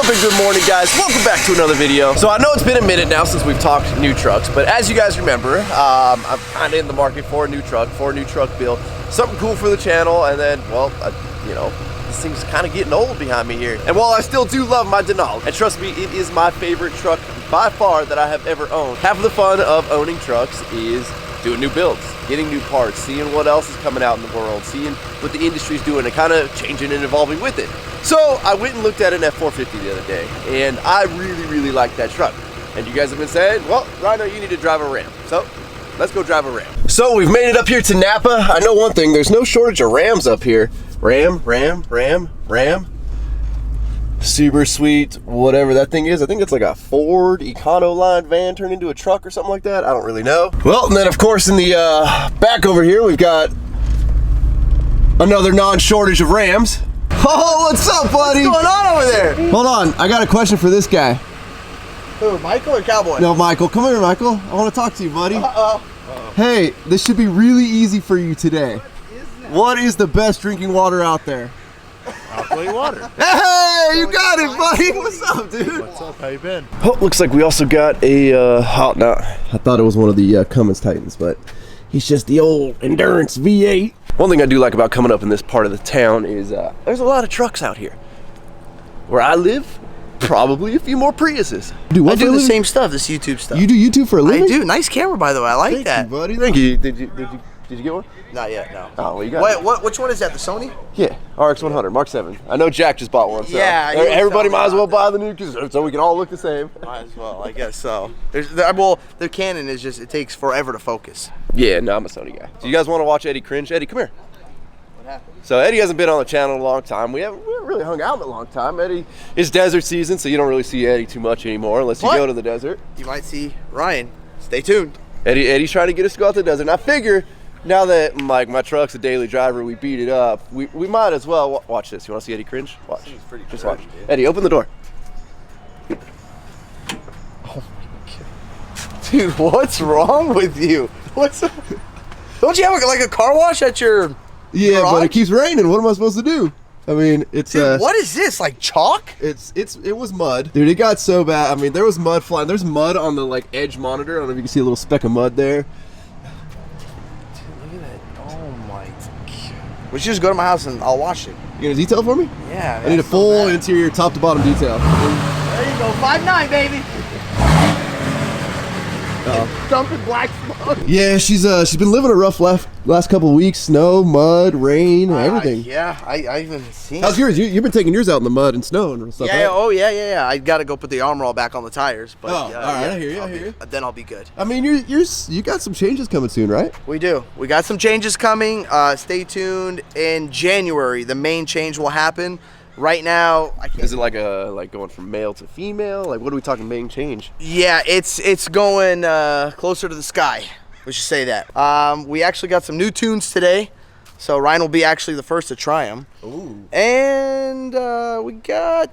up and good morning, guys? Welcome back to another video. So I know it's been a minute now since we've talked new trucks, but as you guys remember, I'm kind of in the market for a new truck build. Something cool for the channel, and then, well, you know, this thing's kind of getting old behind me here. And while I still do love my Denali, and trust me, it is my favorite truck by far that I have ever owned. Half of the fun of owning trucks is doing new builds, getting new parts, seeing what else is coming out in the world, seeing what the industry's doing and kind of changing and evolving with it. So I went and looked at an F450 the other day, and I really like that truck. And you guys have been saying, well, Rhino, you need to drive a Ram. So let's go drive a Ram. So we've made it up here to Napa. I know one thing, there's no shortage of Rams up here. Ram. Super sweet, whatever that thing is. I think it's like a Ford Econoline van turned into a truck or something like that. I don't really know. Well, and then of course in the back over here, we've got another non-shortage of Rams. Oh, what's up, buddy? What's going on over there? Hold on, I got a question for this guy. Who, Michael or Cowboy? No, Michael. Come here, Michael. I want to talk to you, buddy. Uh-oh. Hey, this should be really easy for you today. What is the best drinking water out there? Alkaline water. Hey, you got it, buddy. What's up, dude? What's up? How you been? Oh, looks like we also got a no, I thought it was one of the Cummins Titans, but he's just the old Endurance V8. One thing I do like about coming up in this part of the town is there's a lot of trucks out here. Where I live, probably a few more Priuses. I do the same stuff, this YouTube stuff. You do YouTube for a living? I do. Nice camera, by the way. I like that. Thank you, buddy. Thank you. Did you get one? Not yet, no. Oh, well, you got it. Which one is that, the Sony? Yeah, RX100, Mark 7. I know Jack just bought one, so yeah, everybody might as well buy the new, so we can all look the same. Might as well, I guess so. Well, the Canon is just, it takes forever to focus. Yeah, no, I'm a Sony guy. Do you guys want to watch Eddie cringe? Eddie, come here. What happened? So Eddie hasn't been on the channel in a long time. We haven't really hung out in a long time. Eddie, it's desert season, so you don't really see Eddie too much anymore unless you go to the desert. You might see Ryan. Stay tuned. Eddie's trying to get us to go out to the desert. And I figure, now that my truck's a daily driver, we beat it up, we might as well watch this. You want to see Eddie cringe? Watch. Just watch. Dude. Eddie, open the door. Oh my God. Dude, what's wrong with you? Don't you have like a car wash at your Yeah, garage? but it keeps raining. What am I supposed to do? I mean, it's Dude, what is this? Like chalk? It was mud. Dude, it got so bad. I mean, there was mud flying. There's mud on the like edge monitor. I don't know if you can see a little speck of mud there. Look at that. Oh my God. We should just go to my house and I'll wash it. You gonna detail for me? Yeah. I need a full interior top to bottom detail. There you go, 5'9", baby. Dumping black smoke. Yeah, she's been living a rough last couple of weeks. Snow, mud, rain, everything. Yeah, I even seen. How's yours? You've been taking yours out in the mud and snow and stuff. Yeah. Right? Oh yeah. I gotta go put the armor all back on the tires. But all right. I hear you. Then I'll be good. I mean, you got some changes coming soon, right? We do. We got some changes coming. Stay tuned. In January, the main change will happen. Right now, I can't. Is it like going from male to female? Like, what are we talking main change? Yeah, it's going closer to the sky. We should say that. We actually got some new tunes today, so Ryan will be actually the first to try them. Ooh. And we got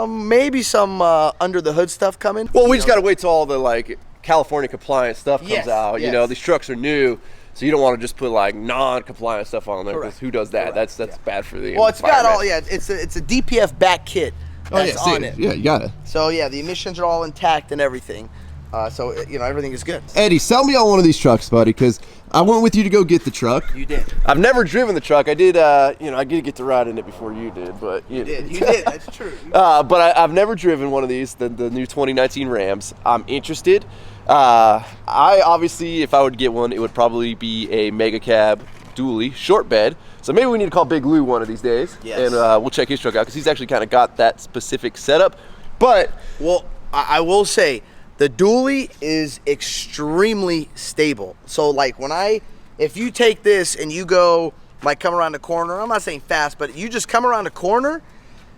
maybe some under the hood stuff coming. Well, we just gotta wait till all the like California compliant stuff comes out. Yes. You know, these trucks are new. So you don't want to just put like non-compliant stuff on there because who does that? Correct. That's bad for the Well, it's got all it's a DPF back kit that's on it. Yeah, you got it. So yeah, the emissions are all intact and everything. So you know, everything is good. Eddie, sell me on one of these trucks, buddy, because I went with you to go get the truck. You did. I've never driven the truck. I did. I did get to ride in it before you did, but you did. That's true. But I've never driven one of these, the new 2019 Rams. I'm interested. I obviously, if I would get one, it would probably be a mega cab dually short bed. So maybe we need to call Big Lou one of these days. Yes. And we'll check his truck out because he's actually kind of got that specific setup. But well, I will say the dually is extremely stable. So like if you take this and you go like come around the corner, I'm not saying fast, but you just come around the corner,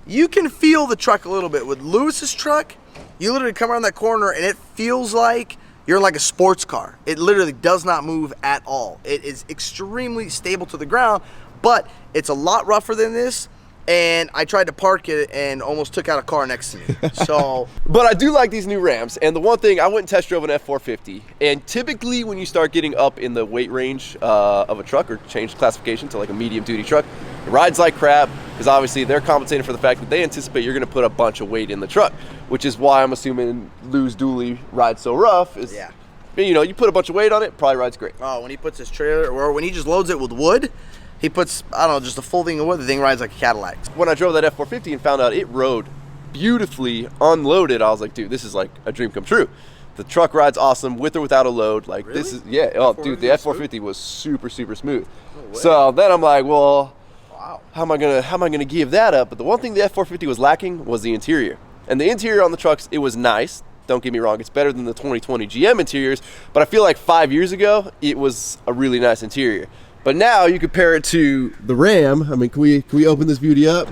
you can feel the truck a little bit. With Lewis's truck, you literally come around that corner and it feels like you're in like a sports car. It literally does not move at all. It is extremely stable to the ground, but it's a lot rougher than this. and I tried to park it and almost took out a car next to me. So, but I do like these new Rams, and the one thing, I went and test drove an F450, and typically when you start getting up in the weight range of a truck or change classification to like a medium duty truck, it rides like crap, because obviously they're compensating for the fact that they anticipate you're going to put a bunch of weight in the truck, which is why I'm assuming Lou's dually rides so rough. Is, yeah. You know, you put a bunch of weight on it, probably rides great. Oh, when he puts his trailer, or when he just loads it with wood, he puts, I don't know, just a full thing of wood, the thing rides like a Cadillac. When I drove that F450 and found out it rode beautifully unloaded, I was like, dude, this is like a dream come true. The truck rides awesome with or without a load. Like, really? This is, yeah, oh, dude, the F450 was super, super smooth. No, so then I'm like, well, wow, how am I gonna give that up? But the one thing the F450 was lacking was the interior. And the interior on the trucks, it was nice. Don't get me wrong, it's better than the 2020 GM interiors, but I feel like 5 years ago, it was a really nice interior. But now you compare it to the Ram. I mean, can we open this beauty up?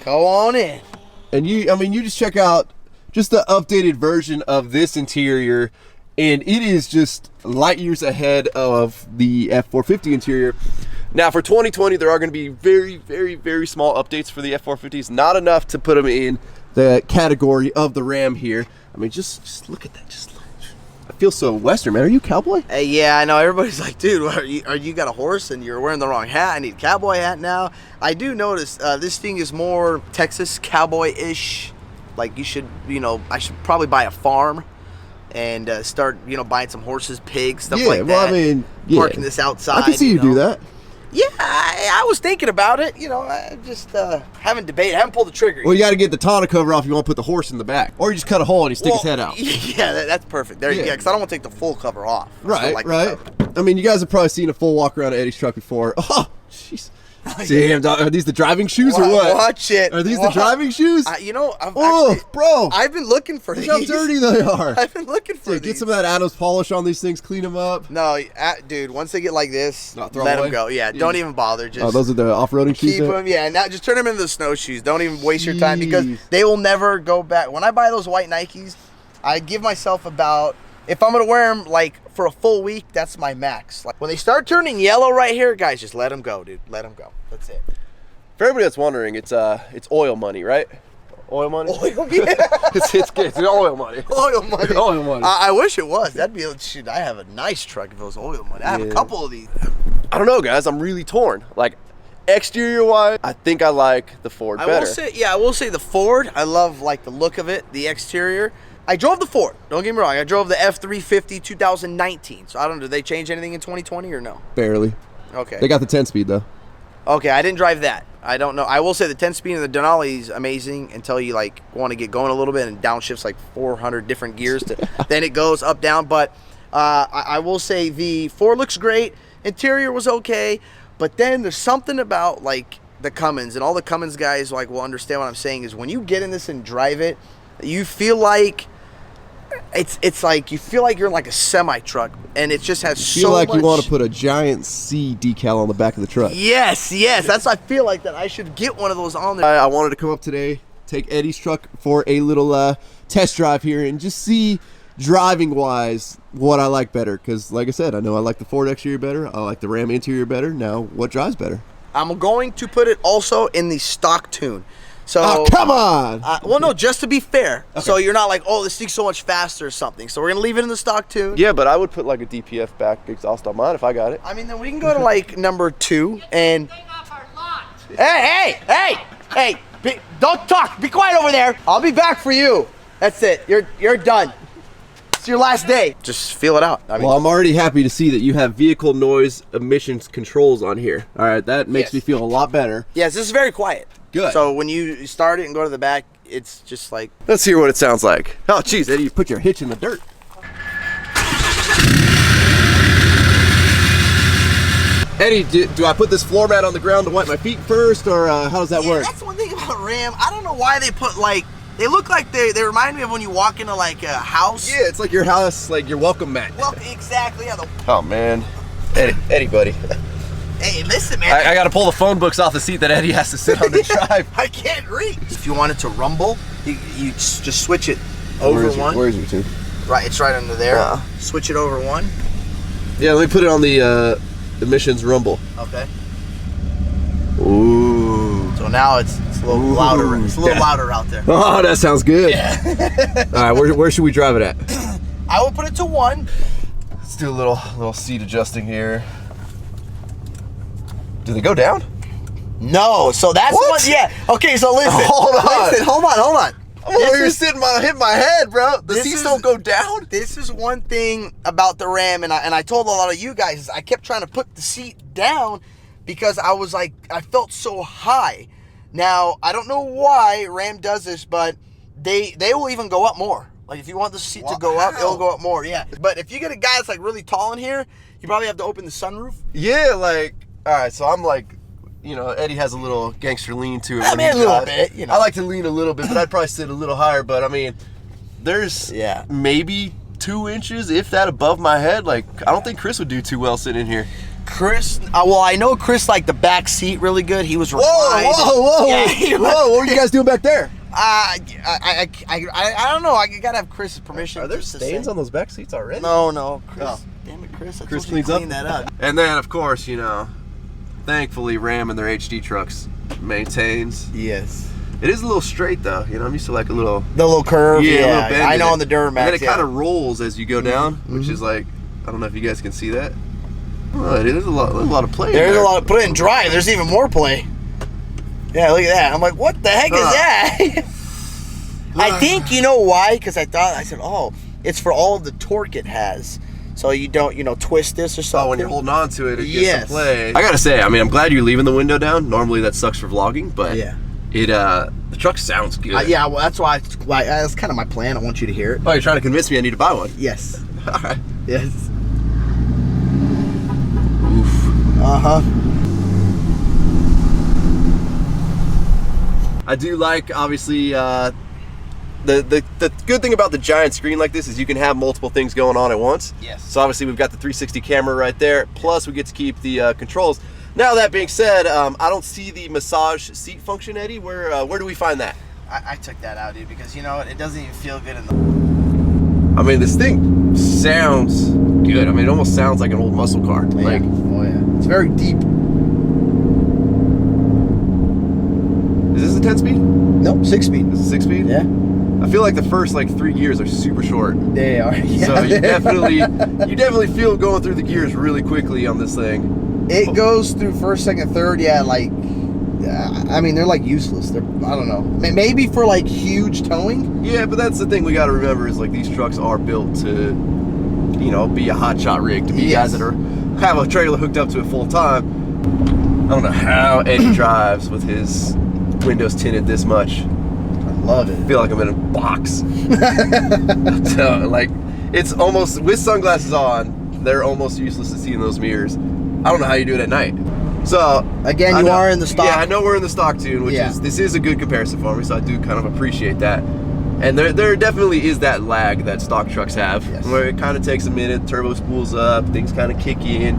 Go on in. And you just check out just the updated version of this interior, and it is just light years ahead of the F450 interior. Now for 2020, there are going to be very, very, very small updates for the F450s. Not enough to put them in the category of the Ram here. I mean, just look at that. Just look. I feel so Western, man. Are you a cowboy? Hey, yeah, I know. Everybody's like, dude, are you got a horse and you're wearing the wrong hat? I need a cowboy hat now. I do notice this thing is more Texas cowboy-ish. Like, you should, you know, I should probably buy a farm and start, you know, buying some horses, pigs, stuff like that. Well, I mean, yeah. Parking this outside. I can see you do that. Yeah, I was thinking about it. You know, I just haven't pulled the trigger. Well, you got to get the tonneau cover off if you want to put the horse in the back. Or you just cut a hole and you stick his head out. Yeah, that's perfect. There you go, because I don't want to take the full cover off. Right, right. I mean, you guys have probably seen a full walk around of Eddie's truck before. Oh, jeez. Damn, are these the driving shoes or what? Watch it. Are these the driving shoes? You know, bro. I've been looking for these. Look how dirty they are. I've been looking for these. Get some of that Adam's polish on these things, clean them up. No, dude, once they get like this, let them go. Yeah, don't even bother. Just those are the off-roading shoes? Keep them, yeah. Now just turn them into the snowshoes. Don't even waste your time, because they will never go back. When I buy those white Nikes, I give myself about, if I'm going to wear them like for a full week, that's my max. Like, when they start turning yellow right here, guys, just let them go, dude. Let them go. That's it. For everybody that's wondering, it's oil money, right? Oil money? Oil, yeah. it's oil money. Oil money. Oil money. I wish it was. That'd be, shoot, I have a nice truck if it was oil money. I have a couple of these. I don't know, guys. I'm really torn. Like, exterior-wise, I think I like the Ford better. I will say the Ford. I love, like, the look of it, the exterior. I drove the Ford. Don't get me wrong. I drove the F350 2019. So I don't know. Did they change anything in 2020 or no? Barely. Okay. They got the 10-speed, though. Okay, I didn't drive that. I don't know. I will say the 10-speed and the Denali is amazing until you like want to get going a little bit and downshifts like 400 different gears. Then it goes up, down. But I will say the Ford looks great. Interior was okay. But then there's something about like the Cummins, and all the Cummins guys like will understand what I'm saying, is when you get in this and drive it, you feel like it's like you feel like you're in like a semi truck, and it just has so much. You want to put a giant C decal on the back of the truck. Yes. That's I feel like that I should get one of those on there. I wanted to come up today, take Eddie's truck for a little test drive here, and just see driving wise what I like better. Because like I said, I know I like the Ford exterior better. I like the Ram interior better. Now, what drives better? I'm going to put it also in the stock tune. So, come on! Well, no, just to be fair. Okay. So you're not like, oh, this thing's so much faster or something. So we're going to leave it in the stock tune. Yeah, but I would put like a DPF back exhaust on mine if I got it. I mean, then we can go to like number 2 and... Hey! Don't talk! Be quiet over there! I'll be back for you. That's it. You're done. It's your last day. Just feel it out. I mean, well, I'm already happy to see that you have vehicle noise emissions controls on here. All right, that makes me feel a lot better. Yes, this is very quiet. Good. So when you start it and go to the back, it's just like... Let's hear what it sounds like. Oh, geez, Eddie, you put your hitch in the dirt. Eddie, do I put this floor mat on the ground to wipe my feet first, or how does that work? That's one thing about Ram. I don't know why they put like... They look like they remind me of when you walk into like a house. Yeah, it's like your house, like your welcome mat. Well, exactly. Yeah, oh, man. Eddie, buddy. Hey, listen, man. I got to pull the phone books off the seat that Eddie has to sit on to drive. I can't reach. If you want it to rumble, you just switch it over one. Where is your tune? Right, it's right under there. Switch it over one. Yeah, let me put it on the emissions rumble. Okay. Ooh. So now it's It's a little louder. It's a little louder out there. Oh, that sounds good. Yeah. All right, where should we drive it at? I will put it to 1. Let's do a little seat adjusting here. Do they go down? No, so that's What? what. Yeah. Okay, so listen. Hold on. Listen, hold on. You're hitting my head, bro. The seats don't go down. This is one thing about the Ram, and I told a lot of you guys, I kept trying to put the seat down because I was like, I felt so high. Now, I don't know why Ram does this, but they will even go up more. Like, if you want the seat to go up, it'll go up more, yeah. But if you get a guy that's, like, really tall in here, you probably have to open the sunroof. Yeah, like, all right, so I'm like, you know, Eddie has a little gangster lean to it. I mean, a little bit, you know. I like to lean a little bit, but I'd probably sit a little higher. But, I mean, there's maybe 2 inches, if that, above my head. Like, I don't think Chris would do too well sitting in here. Chris, well, I know Chris liked the back seat really good. He was reclined. Whoa. Yeah, Whoa, what are you guys doing back there? I don't know. I gotta have Chris's permission. Are there stains on those back seats already? No. Chris, damn it, Chris. I Chris told you to cleans clean that up. And then, of course, you know, thankfully, Ram and their HD trucks maintains. Yes. It is a little straight, though. You know, I'm used to like a little... The little curve, a little bend I in know it. on the Duramax, And then it kind of rolls as you go down, which is like, I don't know if you guys can see that. Oh, it is a lot of play. There's a lot of, put it in drive, there's even more play. Yeah, look at that. I'm like, what the heck is that? I think, you know why? Because I said, oh, it's for all the torque it has. So you don't, twist this or something. Oh, when you're holding on to it, it gets some play. I gotta say, I mean, I'm glad you're leaving the window down. Normally that sucks for vlogging, but the truck sounds good. Yeah, well, that's why, that's kind of my plan. I want you to hear it. Oh, you're trying to convince me I need to buy one? Yes. All right. Yes. Oof. Uh-huh. I do like, obviously, the good thing about the giant screen like this is you can have multiple things going on at once. Yes. So obviously we've got the 360 camera right there, plus we get to keep the controls. Now that being said, I don't see the massage seat function, Eddie. Where do we find that? I took that out, dude, because you know what? It doesn't even feel good in the... I mean, this thing sounds good. I mean, it almost sounds like an old muscle car. Yeah. Like, oh yeah, it's very deep. is this a 10-speed? Nope, 6-speed. This is a 6-speed? Yeah. I feel like the first 3 gears are super short. They are. Yeah. So you definitely feel going through the gears really quickly on this thing. It goes through first, second, third. Yeah, like, I mean, they're like useless. I don't know. Maybe for like huge towing. Yeah, but that's the thing we got to remember is like these trucks are built to, be a hot shot rig, to be guys that have a trailer hooked up to it full time. I don't know how Eddie drives with his windows tinted this much. Love it. I feel like I'm in a box. So, like, it's almost, with sunglasses on, they're almost useless to see in those mirrors. I don't know how you do it at night. So, again, you are in the stock. Yeah, I know we're in the stock tune, which this is a good comparison for me, so I do kind of appreciate that. And there definitely is that lag that stock trucks have, where it kind of takes a minute, turbo spools up, things kind of kick in.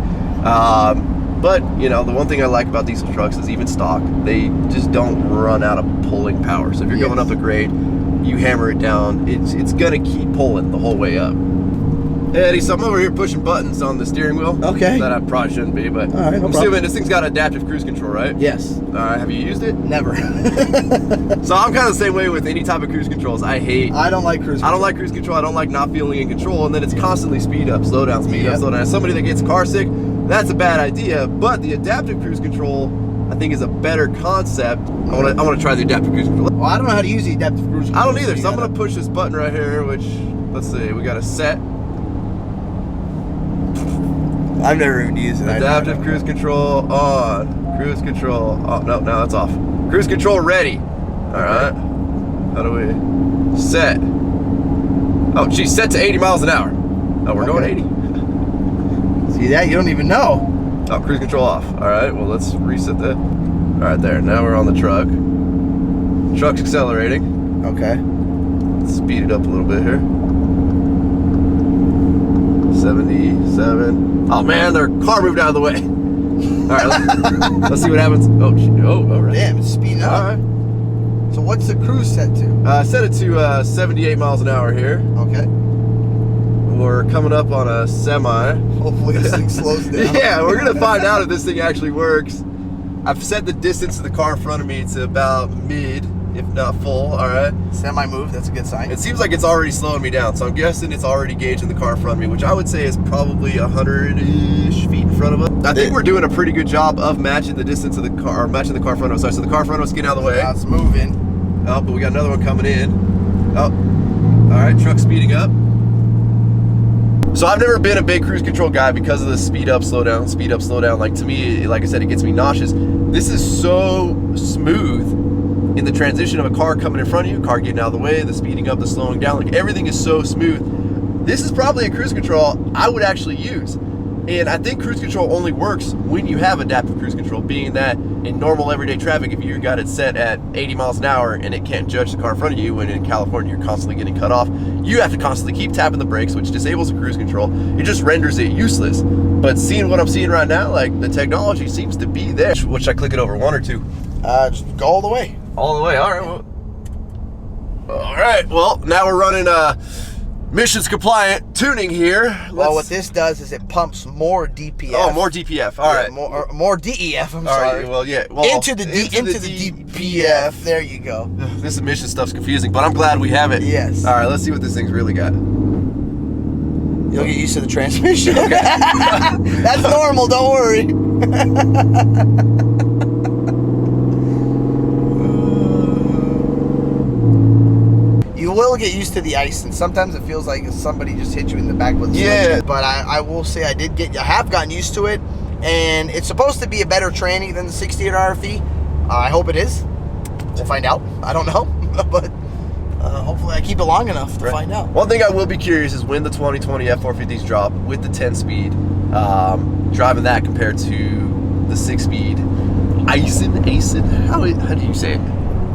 But, the one thing I like about diesel trucks is even stock, they just don't run out of pulling power. So if you're going up a grade, you hammer it down, it's going to keep pulling the whole way up. Hey, Eddie, so I'm over here pushing buttons on the steering wheel. Okay. That I probably shouldn't be, but all right, I'm assuming this thing's got adaptive cruise control, right? Yes. All right, have you used it? Never. So I'm kind of the same way with any type of cruise controls. I don't like cruise control. I don't like cruise control. I don't like not feeling in control, and then it's constantly speed up, slow down, speed up, slow down. As somebody that gets car sick, that's a bad idea, but the adaptive cruise control, I think, is a better concept. I want to try the adaptive cruise control. Well, I don't know how to use the adaptive cruise control. I don't either, so I'm going to push this button right here, which, let's see, we got a set. I've never even used it. Adaptive cruise control on. Cruise control. Oh, no, now it's off. Cruise control ready. All right. How do we set? Oh, geez, set to 80 miles an hour. Oh, we're going 80. See that? You don't even know. Oh, cruise control off. All right, well, let's reset that. All right, there. Now we're on the truck. Truck's accelerating. Okay. Let's speed it up a little bit here. 77. Oh, man, their car moved out of the way. All right, let's see what happens. Oh, all right. Damn, it's speeding up. All right. So what's the cruise set to? Set it to 78 miles an hour here. Okay. We're coming up on a semi. Hopefully this thing slows down. Yeah, we're gonna find out if this thing actually works. I've set the distance to the car in front of me to about mid, if not full. All right. Semi-move, that's a good sign. It seems like it's already slowing me down, so I'm guessing it's already gauging the car in front of me, which I would say is probably 100-ish feet in front of us. I think we're doing a pretty good job of matching the distance of the car, or matching the car in front of us. Sorry, so the car in front of us is getting out of the way. Now it's moving. Oh, but we got another one coming in. Oh, all right, truck speeding up. So I've never been a big cruise control guy because of the speed up, slow down, speed up, slow down. Like to me, like I said, it gets me nauseous. This is so smooth in the transition of a car coming in front of you, car getting out of the way, the speeding up, the slowing down. Like everything is so smooth. This is probably a cruise control I would actually use. And I think cruise control only works when you have adaptive cruise control, being that in normal everyday traffic, if you got it set at 80 miles an hour and it can't judge the car in front of you, when in California you're constantly getting cut off, you have to constantly keep tapping the brakes, which disables the cruise control. It just renders it useless. But seeing what I'm seeing right now, like the technology seems to be there. What should I click it over, 1 or 2? Just go all the way. All the way, all right. All right, well, now we're running missions compliant tuning here. Well, what this does is it pumps more DPF. Oh, more DPF. All right. More DEF. I'm All sorry. right. Well, yeah. Well, into the DPF. There you go. This emission stuff's confusing, but I'm glad we have it. Yes. All right. Let's see what this thing's really got. You'll get used to the transmission. Okay. That's normal. Don't worry. You will get used to the ice, and sometimes it feels like somebody just hit you in the back with a sledgehammer. But I will say I have gotten used to it, and it's supposed to be a better tranny than the 68 RFE. I hope it is. We'll find out. I don't know, but hopefully I keep it long enough to find out. One thing I will be curious is when the 2020 F450s drop with the 10-speed, driving that compared to the 6-speed. Icin? How do you say it?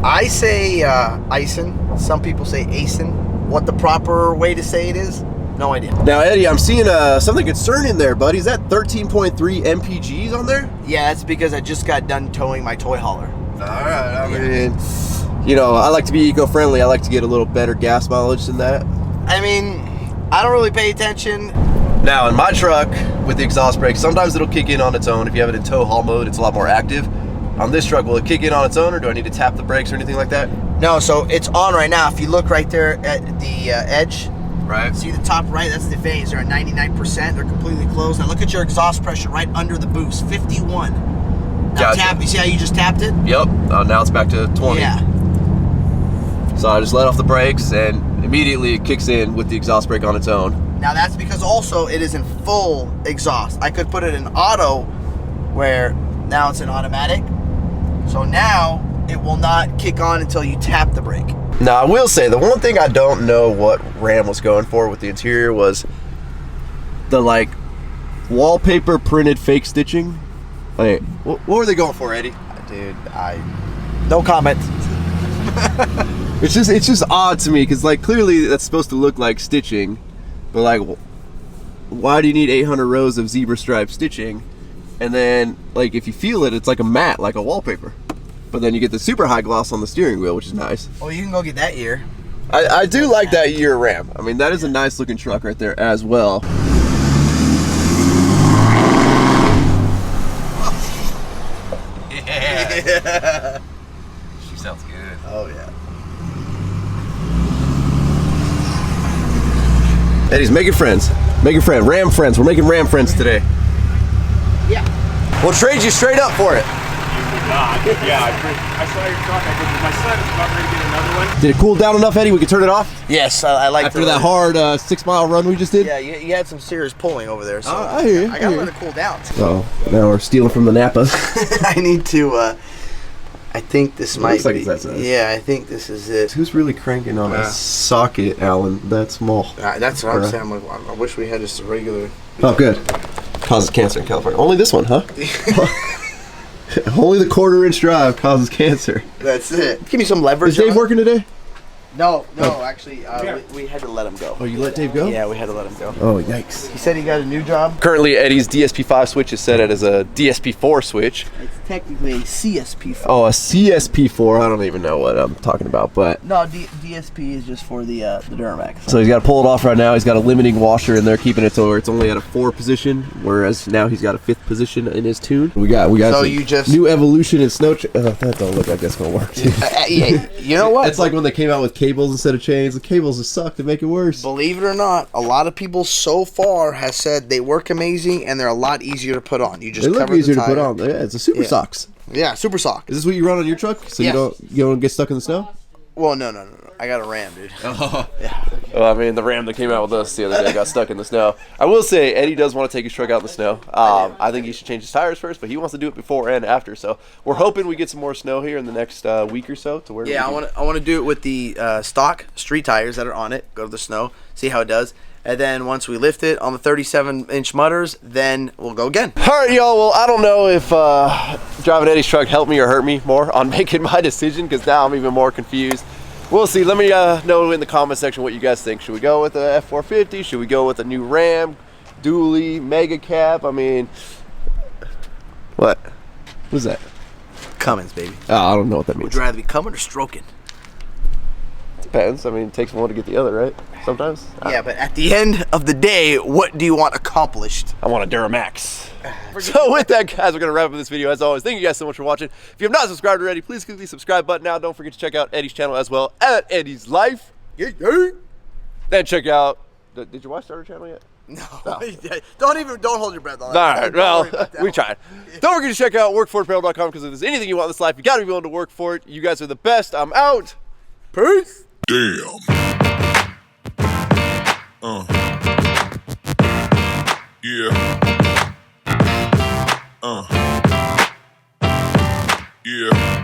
I say Icin. Some people say Acin. What the proper way to say it is, no idea. Now, Eddie, I'm seeing something concerning there, buddy. Is that 13.3 MPGs on there? Yeah, that's because I just got done towing my toy hauler. All right. I mean, you know, I like to be eco-friendly. I like to get a little better gas mileage than that. I mean, I don't really pay attention. Now, in my truck with the exhaust brake, sometimes it'll kick in on its own. If you have it in tow haul mode, it's a lot more active. On this truck, will it kick in on its own, or do I need to tap the brakes or anything like that? No, so it's on right now. If you look right there at the edge, right? See the top right? That's the vanes. They're at 99%. They're completely closed. Now look at your exhaust pressure right under the boost, 51. Now Gotcha. tap. You see how you just tapped it? Yep. Now it's back to 20. Yeah. So I just let off the brakes, and immediately it kicks in with the exhaust brake on its own. Now that's because also it is in full exhaust. I could put it in auto, where now it's in automatic. So now it will not kick on until you tap the brake. Now I will say the one thing I don't know what Ram was going for with the interior was the like wallpaper printed fake stitching. Like, what were they going for, Eddie? Dude, no comment. It's just odd to me because like clearly that's supposed to look like stitching, but like why do you need 800 rows of zebra stripe stitching? And then, like, if you feel it, it's like a matte, like a wallpaper. But then you get the super high gloss on the steering wheel, which is nice. Well, you can go get that ear. I do like that year Ram. I mean, that is a nice looking truck right there as well. Yeah. She sounds good. Oh, yeah. Eddie's making friends. Making friends. Ram friends. We're making Ram friends today. Yeah. We'll trade you straight up for it. Yeah, I saw your truck. My son is about ready to get another one. Did it cool down enough, Eddie? We could turn it off? Yes, I like After that hard 6-mile run we just did? Yeah, you had some serious pulling over there. So I hear you. I gotta let it cool down. So now we're stealing from the Napa. I need to, I think this might looks like be. it's that size. Yeah, I think this is it. Who's really cranking on a socket, Alan, that small? That's what I'm saying. I'm like, I wish we had just a regular. Oh, good. Causes cancer in California. Only this one, huh? Only the 1/4-inch drive causes cancer. That's it. Give me some leverage. Is Dave working today? No, actually, we had to let him go. Oh, you let Dave go? Yeah, we had to let him go. Oh, yikes. He said he got a new job. Currently, Eddie's DSP5 switch is set as a DSP4 switch. It's technically a CSP4. Oh, a CSP4. I don't even know what I'm talking about, but... No, DSP is just for the Duramax. So he's got to pull it off right now. He's got a limiting washer in there, keeping it to where it's only at a 4 position, whereas now he's got a 5th position in his tune. We got So some you just- new evolution in snow. That don't look like that's gonna work. Yeah, you know what? It's like when they came out with cables instead of chains. The cables just suck to make it worse. Believe it or not, a lot of people so far has said they work amazing and they're a lot easier to put on. You just They look cover easier the to put tire. on. Yeah, it's a super Yeah. socks. Yeah, super sock. Is this what you run on your truck? So Yes. you don't get stuck in the snow? Well, no. I got a Ram, dude. Well, I mean, the Ram that came out with us the other day got stuck in the snow. I will say, Eddie does want to take his truck out in the snow. I think he should change his tires first, but he wants to do it before and after. So we're hoping we get some more snow here in the next week or so. To where Yeah, I want to do it with the stock street tires that are on it. Go to the snow, see how it does, and then once we lift it on the 37-inch mutters, then we'll go again. All right, y'all. Well, I don't know if driving Eddie's truck helped me or hurt me more on making my decision, because now I'm even more confused. We'll see. Let me know in the comment section what you guys think. Should we go with the F450? Should we go with a new Ram, dually, mega cab? I mean, what? What's that? Cummins, baby. Oh, I don't know what that Would means. you rather be coming or stroking? Depends. I mean, it takes one to get the other, right? Sometimes. Yeah, but at the end of the day, what do you want accomplished? I want a Duramax. So with that, guys, we're going to wrap up this video. As always, thank you guys so much for watching. If you have not subscribed already, please click the subscribe button now. Don't forget to check out Eddie's channel as well, at Eddie's Life. Yeah. Then check out... Did your wife start her channel yet? No. Don't hold your breath on it. All right, Don't well, worry about that we one. tried. Don't forget to check out workforapparel.com, because if there's anything you want in this life, you got to be willing to work for it. You guys are the best. I'm out. Peace. Damn. Yeah. Yeah.